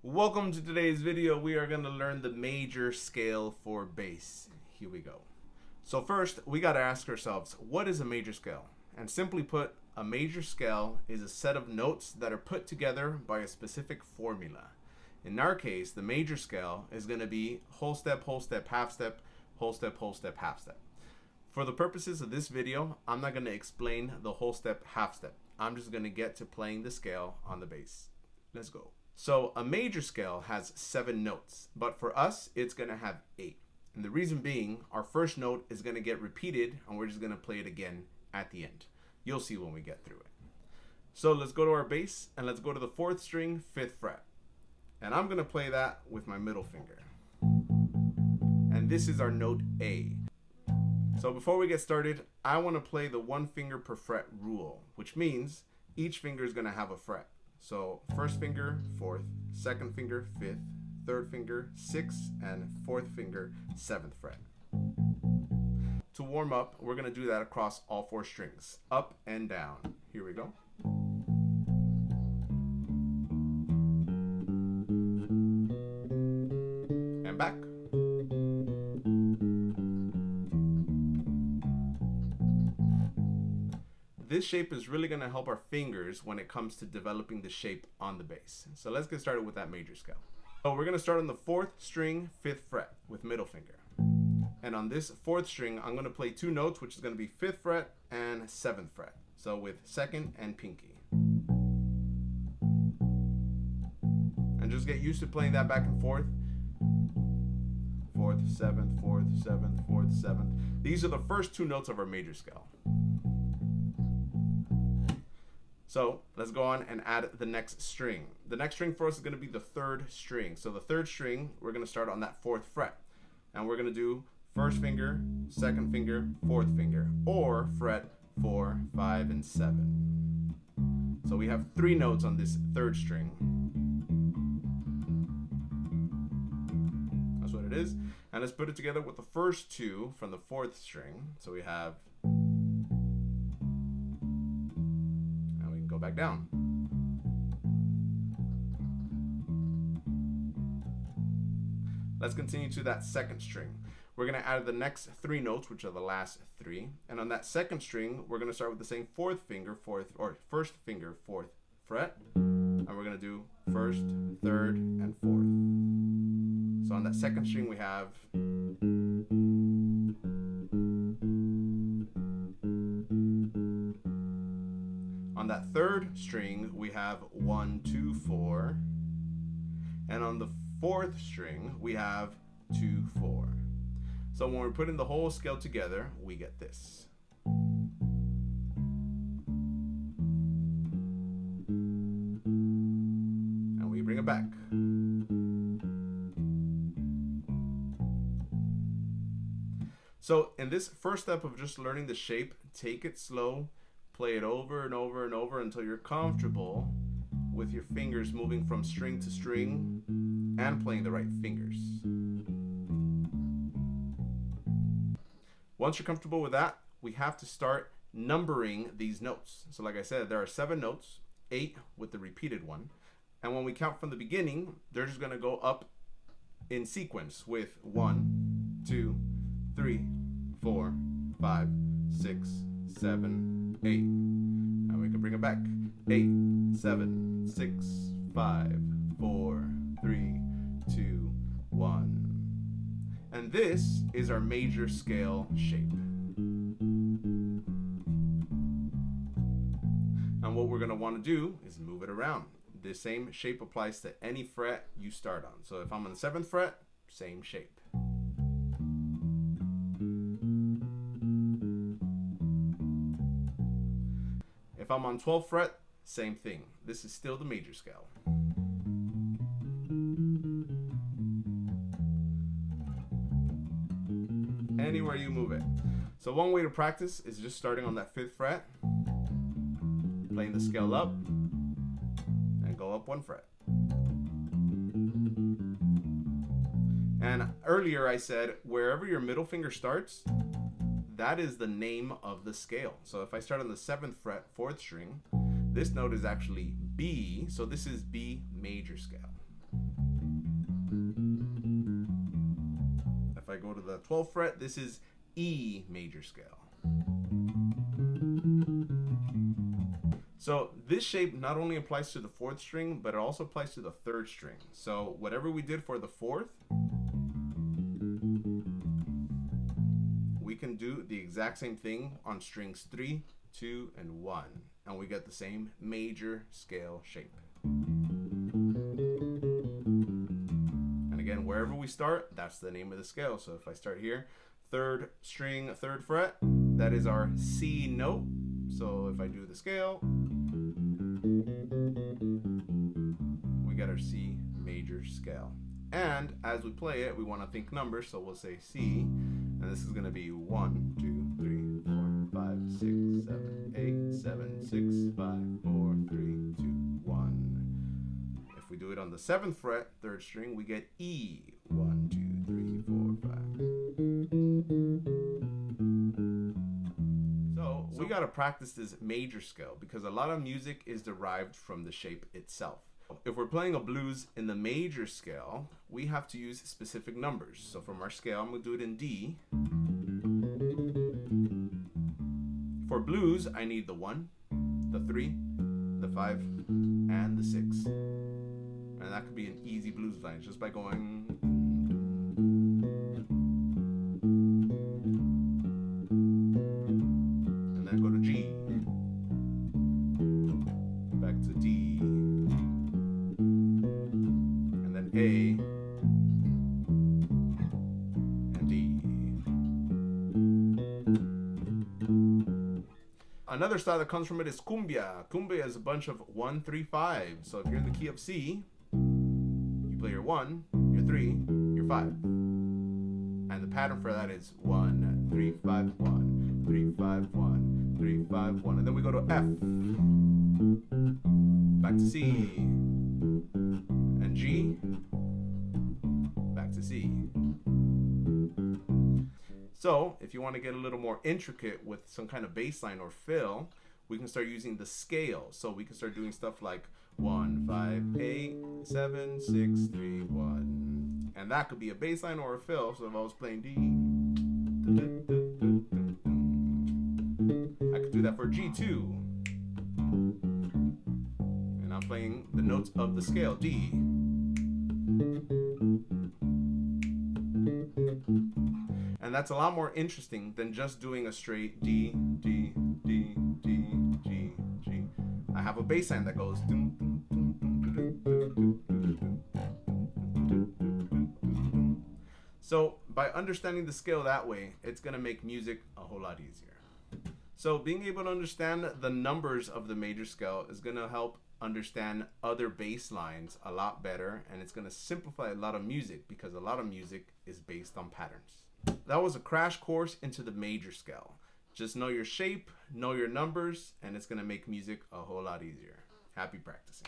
Welcome to today's video. We are going to learn the major scale for bass. Here we go. So first, we got to ask ourselves, what is a major scale? And simply put, a major scale is a set of notes that are put together by a specific formula. In our case, the major scale is going to be whole step, half step, whole step, half step. For the purposes of this video, I'm not going to explain the whole step, half step. I'm just going to get to playing the scale on the bass. Let's go. So a major scale has 7 notes, but for us, it's going to have 8. And the reason being, our first note is going to get repeated, and we're just going to play it again at the end. You'll see when we get through it. So let's go to our bass, and let's go to the 4th string, 5th fret. And I'm going to play that with my middle finger. And this is our note A. So before we get started, I want to play the 1 finger per fret rule, which means each finger is going to have a fret. So first finger, 4th, second finger, 5th, third finger, 6th, and 4th finger, 7th fret. To warm up, we're going to do that across all 4 strings, up and down. Here we go. And back. This shape is really going to help our fingers when it comes to developing the shape on the bass. So let's get started with that major scale. So we're going to start on the 4th string, 5th fret with middle finger. And on this 4th string, I'm going to play 2 notes, which is going to be 5th fret and 7th fret. So with 2nd and pinky. And just get used to playing that back and forth. 4th, 7th, 4th, 7th, 4th, 7th. These are the first 2 notes of our major scale. So let's go on and add the next string. The next string for us is going to be the 3rd string. So the 3rd string, we're going to start on that 4th fret. And we're going to do 1st finger, 2nd finger, 4th finger, or fret 4, 5, and 7. So we have 3 notes on this 3rd string. That's what it is. And let's put it together with the first 2 from the 4th string. So we have, back down. Let's continue to that 2nd string. We're going to add the next 3 notes, which are the last 3. And on that 2nd string, we're going to start with the same 4th finger, 4th, or 1st finger, 4th fret. And we're going to do 1st, 3rd, and 4th. So on that 2nd string, we have on that 3rd string, we have 1, 2, 4. And on the 4th string, we have 2, 4. So when we're putting the whole scale together, we get this. And we bring it back. So in this first step of just learning the shape, take it slow. Play it over and over and over until you're comfortable with your fingers moving from string to string and playing the right fingers. Once you're comfortable with that, we have to start numbering these notes. So like I said, there are 7 notes, 8 with the repeated one. And when we count from the beginning, they're just going to go up in sequence with 1, 2, 3, 4, 5, 6, 7, 8. And we can bring it back. 8, 7, 6, 5, 4, 3, 2, 1. And this is our major scale shape. And what we're going to want to do is move it around. The same shape applies to any fret you start on. So if I'm on the 7th fret, same shape. If I'm on 12th fret, same thing. This is still the major scale. Anywhere you move it. So one way to practice is just starting on that 5th fret, playing the scale up, and go up 1 fret. And earlier I said, wherever your middle finger starts, that is the name of the scale. So if I start on the 7th fret, 4th string, this note is actually B, so this is B major scale. go to the 12th fret, this is E major scale. So this shape not only applies to the 4th string, but it also applies to the 3rd string. So whatever we did for the 4th, we can do the exact same thing on strings 3, 2, and 1, and we get the same major scale shape. And again, wherever we start, that's the name of the scale. So if I start here, 3rd string, 3rd fret, that is our C note. So if I do the scale, we get our C major scale. And as we play it, we want to think numbers, so we'll say C, and this is going to be 1, 2, 3, 4, 5, 6, 7, 8, 7, 6, 5, 4, 3, 2, 1. If we do it on the 7th fret, 3rd string, we get E. 1, 2, 3, 4, 5. So we got to practice this major scale because a lot of music is derived from the shape itself. If we're playing a blues in the major scale, we have to use specific numbers. So from our scale, I'm going to do it in D. For blues, I need the 1, the 3, the 5, and the 6. And that could be an easy blues line just by going. And then go to G. Back to D. A and D. Another style that comes from it is cumbia. Cumbia is a bunch of 1, 3, 5. So if you're in the key of C, you play your 1, your 3, your 5. And the pattern for that is 1, 3, 5, 1, 3, 5, 1, 3, 5, 1. And then we go to F. Back to C. And G, back to C. So if you want to get a little more intricate with some kind of bass line or fill, we can start using the scale. So we can start doing stuff like 1, 5, 8, 7, 6, 3, 1. And that could be a bass line or a fill. So if I was playing D, I could do that for G2. I'm playing the notes of the scale, D. And that's a lot more interesting than just doing a straight D, D, D, D, G, G. I have a bass line that goes. So by understanding the scale that way, it's going to make music a whole lot easier. So being able to understand the numbers of the major scale is going to help understand other bass lines a lot better, and it's going to simplify a lot of music because a lot of music is based on patterns. That was a crash course into the major scale. Just know your shape, know your numbers, and it's going to make music a whole lot easier. Happy practicing.